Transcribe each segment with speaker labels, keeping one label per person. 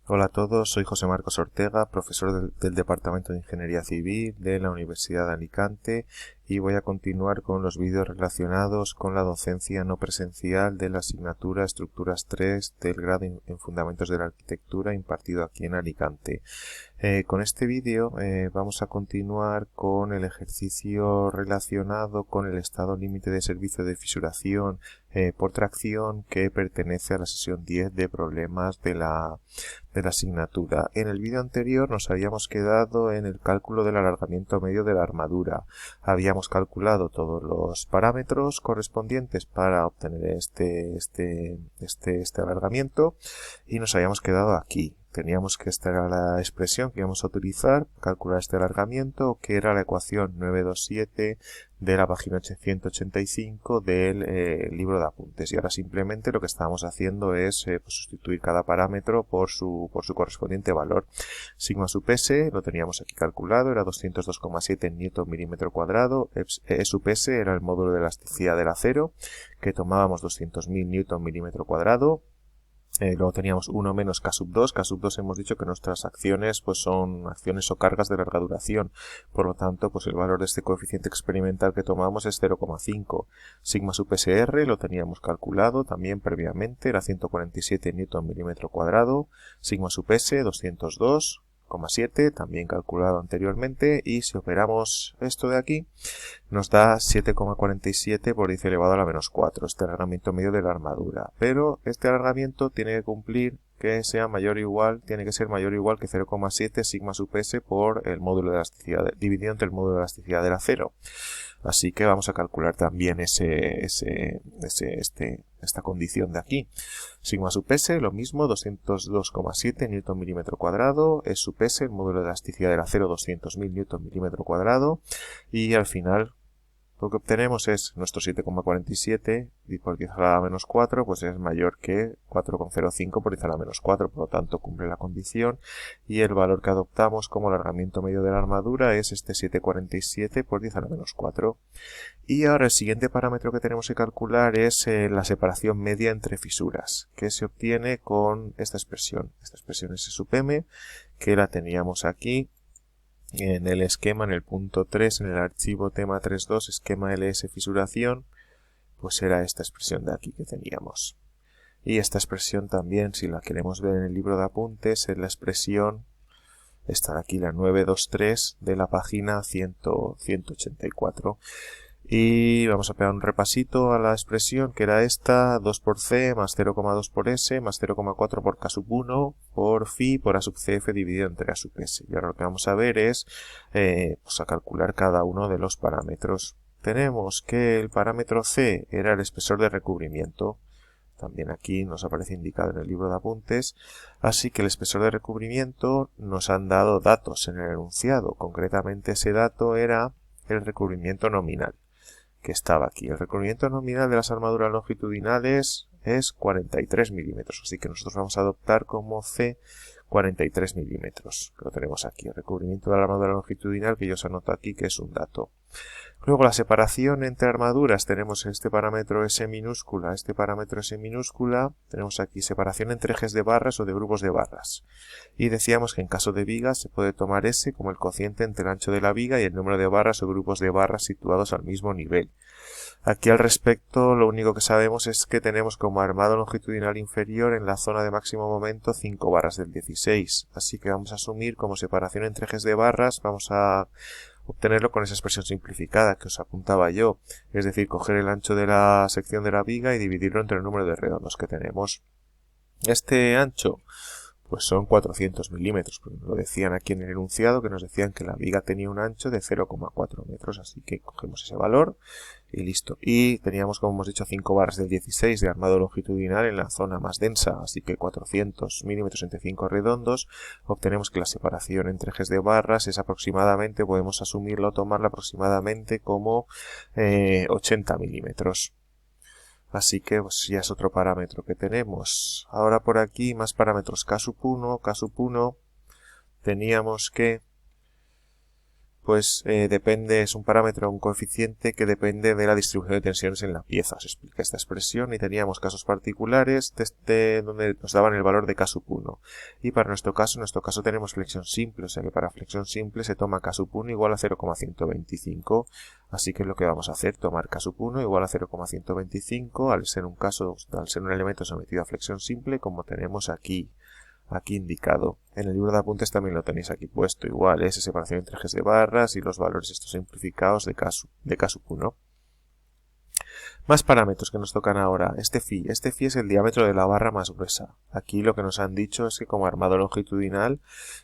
Speaker 1: Hola a todos, soy José Marcos Ortega, profesor del Departamento de Ingeniería Civil de la Universidad de Alicante, y voy a continuar con los vídeos relacionados con la docencia no presencial de la asignatura Estructuras 3 del grado en Fundamentos de la Arquitectura impartido aquí en Alicante. Con este vídeo vamos a continuar con el ejercicio relacionado con el estado límite de servicio de fisuración por tracción que pertenece a la sesión 10 de problemas de la asignatura. En el vídeo anterior nos habíamos quedado en el cálculo del alargamiento medio de la armadura. Habíamos calculado todos los parámetros correspondientes para obtener este alargamiento y nos habíamos quedado aquí. Teníamos que esta era la expresión que íbamos a utilizar para calcular este alargamiento, que era la ecuación 927 de la página 185 del libro de apuntes. Y ahora simplemente lo que estamos haciendo es pues sustituir cada parámetro por su correspondiente valor. Sigma sub S lo teníamos aquí calculado, era 202,7 Newton milímetro cuadrado. E sub S era el módulo de elasticidad del acero, que tomábamos 200.000 Newton milímetro cuadrado. Luego teníamos 1 menos K sub 2. K sub 2 hemos dicho que nuestras acciones pues son acciones o cargas de larga duración. Por lo tanto, pues el valor de este coeficiente experimental que tomamos es 0,5. Sigma sub SR lo teníamos calculado también previamente, era 147 Newton milímetro cuadrado. Sigma sub S 202,7, también calculado anteriormente, y si operamos esto de aquí nos da 7,47 por 10 elevado a la menos 4, este alargamiento medio de la armadura. Pero este alargamiento tiene que cumplir que sea mayor o igual, tiene que ser mayor o igual que 0,7 sigma sub S por el módulo de elasticidad, dividido entre el módulo de elasticidad del acero. Así que vamos a calcular también esta condición de aquí. Sigma sub S, lo mismo, 202,7 Newton milímetro cuadrado. Es sub S, el módulo de elasticidad del acero, 200.000 Newton milímetro cuadrado. Y al final lo que obtenemos es nuestro 7,47 y por 10 a la menos 4, pues es mayor que 4,05 por 10 a la menos 4, por lo tanto cumple la condición, y el valor que adoptamos como alargamiento medio de la armadura es este 7,47 por 10 a la menos 4. Y ahora el siguiente parámetro que tenemos que calcular es la separación media entre fisuras, que se obtiene con esta expresión. Esta expresión es S sub M, que la teníamos aquí en el esquema, en el punto 3, en el archivo tema 3.2, esquema LS fisuración, pues era esta expresión de aquí que teníamos. Y esta expresión también, si la queremos ver en el libro de apuntes, es la expresión, está de aquí la 923 de la página 184. Y vamos a pegar un repasito a la expresión, que era esta, 2 por C más 0,2 por S más 0,4 por K sub 1 por Phi por A sub CF dividido entre A sub S. Y ahora lo que vamos a ver es pues a calcular cada uno de los parámetros. Tenemos que el parámetro C era el espesor de recubrimiento. También aquí nos aparece indicado en el libro de apuntes. Así que el espesor de recubrimiento nos han dado datos en el enunciado. Concretamente ese dato era el recubrimiento nominal, que estaba aquí. El recubrimiento nominal de las armaduras longitudinales es 43 milímetros, así que nosotros vamos a adoptar como C 43 milímetros, que lo tenemos aquí, el recubrimiento de la armadura longitudinal, que yo os anoto aquí que es un dato. Luego la separación entre armaduras, tenemos este parámetro S minúscula, este parámetro S minúscula, tenemos aquí separación entre ejes de barras o de grupos de barras. Y decíamos que en caso de vigas se puede tomar S como el cociente entre el ancho de la viga y el número de barras o grupos de barras situados al mismo nivel. Aquí al respecto lo único que sabemos es que tenemos como armado longitudinal inferior en la zona de máximo momento 5 barras del 16. Así que vamos a asumir como separación entre ejes de barras, vamos a obtenerlo con esa expresión simplificada que os apuntaba yo, es decir, coger el ancho de la sección de la viga y dividirlo entre el número de redondos que tenemos. Este ancho pues son 400 milímetros, porque lo decían aquí en el enunciado, que nos decían que la viga tenía un ancho de 0,4 metros, así que cogemos ese valor y listo. Y teníamos, como hemos dicho, 5 barras del 16 de armado longitudinal en la zona más densa, así que 400 milímetros entre 5 redondos. Obtenemos que la separación entre ejes de barras es aproximadamente, podemos asumirlo o tomarla aproximadamente como 80 milímetros. Así que pues ya es otro parámetro que tenemos. Ahora por aquí más parámetros K sub 1. K sub 1 teníamos que pues depende, es un parámetro, un coeficiente que depende de la distribución de tensiones en la pieza. Se explica esta expresión y teníamos casos particulares donde nos daban el valor de K sub 1. Y para nuestro caso tenemos flexión simple, o sea que para flexión simple se toma K sub 1 igual a 0,125. Así que lo que vamos a hacer, tomar K sub 1 igual a 0,125 al ser un elemento sometido a flexión simple, como tenemos aquí indicado. En el libro de apuntes también lo tenéis aquí puesto, igual, es separación entre ejes de barras y los valores estos simplificados de K sub 1. Más parámetros que nos tocan ahora. Este phi es el diámetro de la barra más gruesa. Aquí lo que nos han dicho es que como armado longitudinal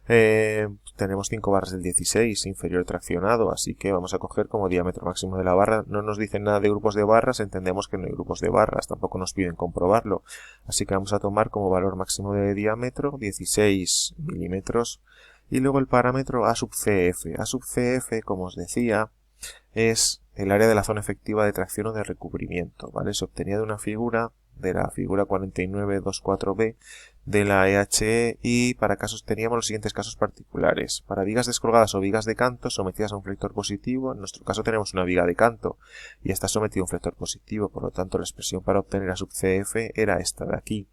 Speaker 1: tenemos 5 barras del 16 inferior traccionado, así que vamos a coger como diámetro máximo de la barra. No nos dicen nada de grupos de barras, entendemos que no hay grupos de barras, tampoco nos piden comprobarlo, así que vamos a tomar como valor máximo de diámetro 16 milímetros. Y luego el parámetro A sub CF. A sub CF, como os decía, es el área de la zona efectiva de tracción o de recubrimiento, ¿vale? Se obtenía de una figura, de la figura 4924b de la EHE, y para casos teníamos los siguientes casos particulares. Para vigas descolgadas o vigas de canto sometidas a un flector positivo, en nuestro caso tenemos una viga de canto y está sometida a un flector positivo, por lo tanto la expresión para obtener A sub CF era esta de aquí,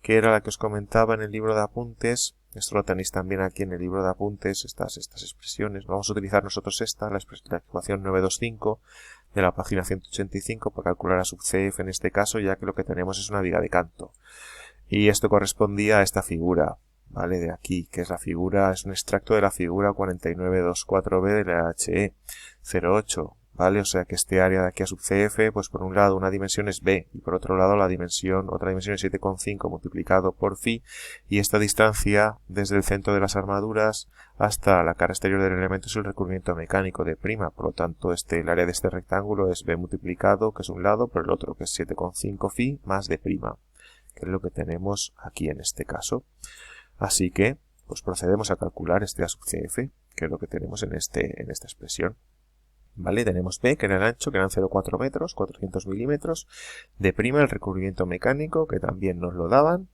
Speaker 1: que era la que os comentaba en el libro de apuntes. Esto lo tenéis también aquí en el libro de apuntes, estas expresiones. Vamos a utilizar nosotros la ecuación 925 de la página 185 para calcular A sub CF en este caso, ya que lo que tenemos es una viga de canto. Y esto correspondía a esta figura, ¿vale? De aquí, que es un extracto de la figura 4924b de la HE 08. ¿Vale? O sea que este área de aquí A sub CF, pues por un lado una dimensión es B y por otro lado otra dimensión es 7,5 multiplicado por phi, y esta distancia desde el centro de las armaduras hasta la cara exterior del elemento es el recubrimiento mecánico de prima, por lo tanto el área de este rectángulo es B multiplicado, que es un lado, por el otro que es 7,5 phi más de prima, que es lo que tenemos aquí en este caso. Así que pues procedemos a calcular este A sub CF, que es lo que tenemos en esta expresión. ¿Vale? Tenemos B, que era el ancho, que eran 0,4 metros, 400 milímetros. De prima el recubrimiento mecánico, que también nos lo daban,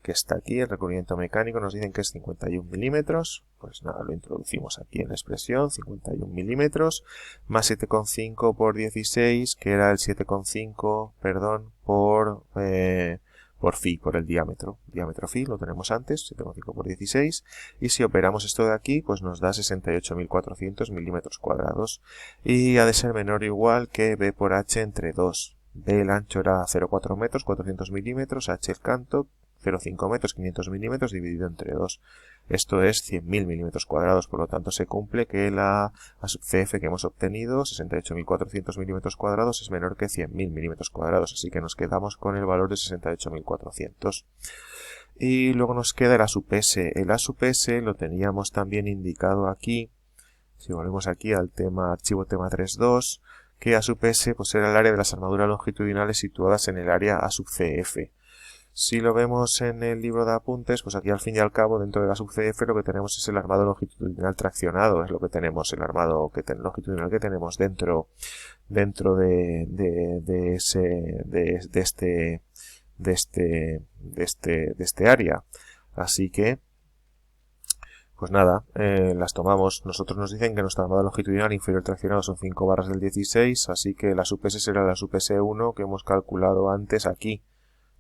Speaker 1: que está aquí. El recubrimiento mecánico nos dicen que es 51 milímetros. Pues nada, lo introducimos aquí en la expresión, 51 milímetros, más 7,5 por 16, que era el 7,5, perdón, por phi, por el diámetro. Diámetro phi lo tenemos antes, 7,5 por 16. Y si operamos esto de aquí, pues nos da 68.400 milímetros cuadrados. Y ha de ser menor o igual que B por H entre 2. B el ancho era 0,4 metros, 400 milímetros, H el canto, 0,5 metros, 500 milímetros dividido entre 2. Esto es 100.000 milímetros cuadrados, por lo tanto se cumple que la A sub CF que hemos obtenido, 68.400 milímetros cuadrados, es menor que 100.000 milímetros cuadrados, así que nos quedamos con el valor de 68.400. Y luego nos queda el A sub S. El A sub S lo teníamos también indicado aquí, si volvemos aquí al archivo tema 3.2, que A sub S pues era el área de las armaduras longitudinales situadas en el área A sub CF. Si lo vemos en el libro de apuntes, pues aquí al fin y al cabo dentro de la sub CF lo que tenemos es el armado longitudinal traccionado, es lo que tenemos, el armado longitudinal que tenemos dentro de este área. Así que pues nada, las tomamos. Nosotros nos dicen que nuestro armado longitudinal inferior traccionado son 5 barras del 16, así que la sub S será la sub S1 que hemos calculado antes aquí,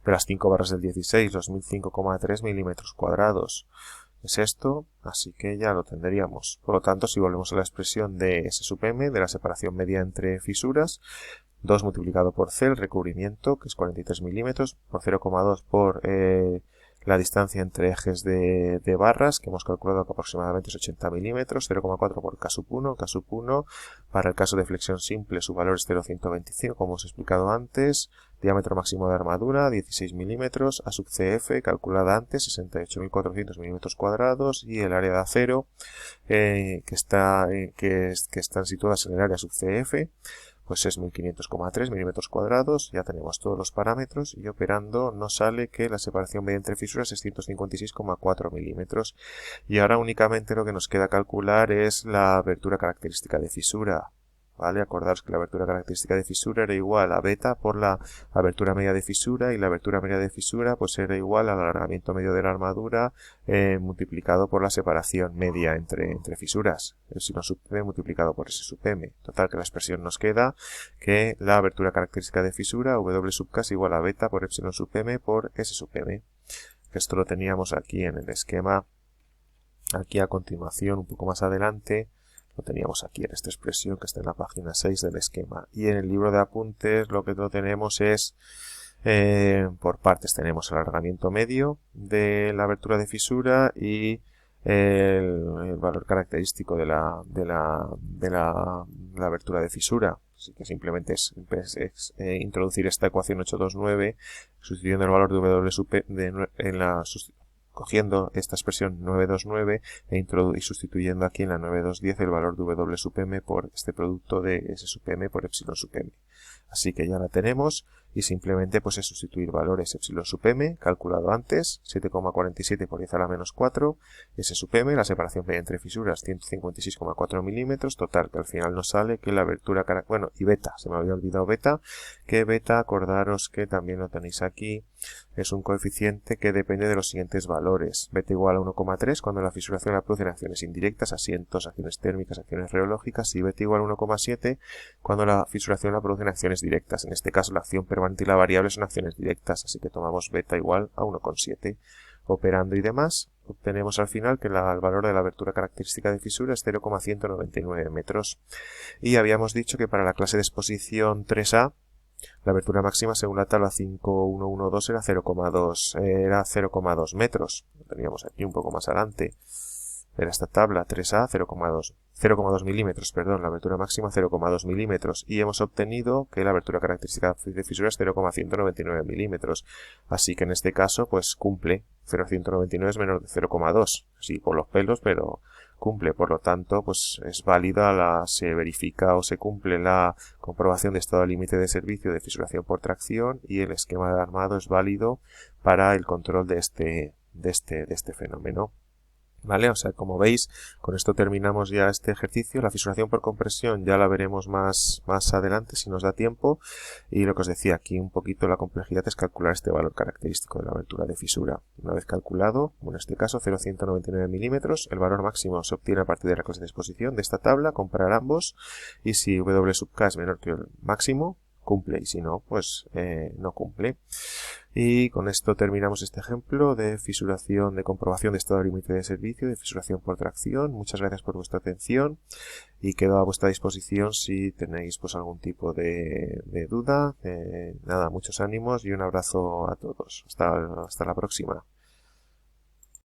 Speaker 1: de las 5 barras del 16, los 1005,3 milímetros cuadrados. Es esto, así que ya lo tendríamos. Por lo tanto, si volvemos a la expresión de S sub M, de la separación media entre fisuras, 2 multiplicado por C, el recubrimiento, que es 43 milímetros, por 0,2 por la distancia entre ejes de barras, que hemos calculado que aproximadamente es 80 milímetros, 0,4 por K sub 1, K sub 1, para el caso de flexión simple su valor es 0,125, como os he explicado antes, diámetro máximo de armadura, 16 milímetros, A sub CF, calculada antes, 68.400 milímetros cuadrados, y el área de acero, que están situadas en el área sub CF, pues es 1500,3 milímetros cuadrados. Ya tenemos todos los parámetros y operando nos sale que la separación media entre fisuras es 156,4 milímetros. Y ahora únicamente lo que nos queda calcular es la abertura característica de fisura. ¿vale? Acordaros que la abertura característica de fisura era igual a beta por la abertura media de fisura, y la abertura media de fisura pues era igual al alargamiento medio de la armadura multiplicado por la separación media entre fisuras, epsilon sub p multiplicado por s sub m. Total, que la expresión nos queda que la abertura característica de fisura, w sub k, es igual a beta por epsilon sub m por s sub m. Esto lo teníamos aquí en el esquema, aquí a continuación, un poco más adelante, lo teníamos aquí en esta expresión que está en la página 6 del esquema. Y en el libro de apuntes lo que tenemos es, por partes, tenemos el alargamiento medio de la abertura de fisura y el valor característico de la abertura de fisura. Así que simplemente es introducir esta ecuación 829, sustituyendo el valor de W sub P cogiendo esta expresión 929 y sustituyendo aquí en la 9210 el valor de W sub m por este producto de S sub m por epsilon sub m. Así que ya la tenemos y simplemente pues es sustituir valores epsilon sub m, calculado antes, 7,47 por 10 a la menos 4, S sub m, la separación media entre fisuras 156,4 milímetros, total, que al final nos sale que la abertura, bueno, y beta, se me había olvidado beta, que beta, acordaros que también lo tenéis aquí, es un coeficiente que depende de los siguientes valores. Beta igual a 1,3 cuando la fisuración la producen acciones indirectas, asientos, acciones térmicas, acciones reológicas, y beta igual a 1,7 cuando la fisuración la producen acciones directas. En este caso la acción permanente y la variable son acciones directas, así que tomamos beta igual a 1,7. Operando y demás, obtenemos al final que el valor de la abertura característica de fisura es 0,199 metros. Y habíamos dicho que para la clase de exposición 3A, la abertura máxima según la tabla 5112 era 0,2 metros. Lo teníamos aquí un poco más adelante. Era esta tabla 3A 0,2 milímetros, perdón, la abertura máxima 0,2 milímetros. Y hemos obtenido que la abertura característica de fisura es 0,199 milímetros. Así que en este caso pues cumple. 0,199 es menor de 0,2. Sí, por los pelos, pero cumple. Por lo tanto, pues es válida, se verifica o se cumple la comprobación de estado límite de servicio de fisuración por tracción, y el esquema de armado es válido para el control de este fenómeno. ¿Vale? O sea, como veis, con esto terminamos ya este ejercicio. La fisuración por compresión ya la veremos más adelante si nos da tiempo. Y lo que os decía, aquí un poquito la complejidad es calcular este valor característico de la abertura de fisura. Una vez calculado, en este caso 0,199 milímetros, el valor máximo se obtiene a partir de la clase de exposición de esta tabla, comparar ambos, y si W sub k es menor que el máximo, cumple, y si no, pues no cumple. Y con esto terminamos este ejemplo de fisuración, de comprobación de estado límite de servicio, de fisuración por tracción. Muchas gracias por vuestra atención y quedo a vuestra disposición si tenéis pues algún tipo de duda. Nada, muchos ánimos y un abrazo a todos. Hasta la próxima.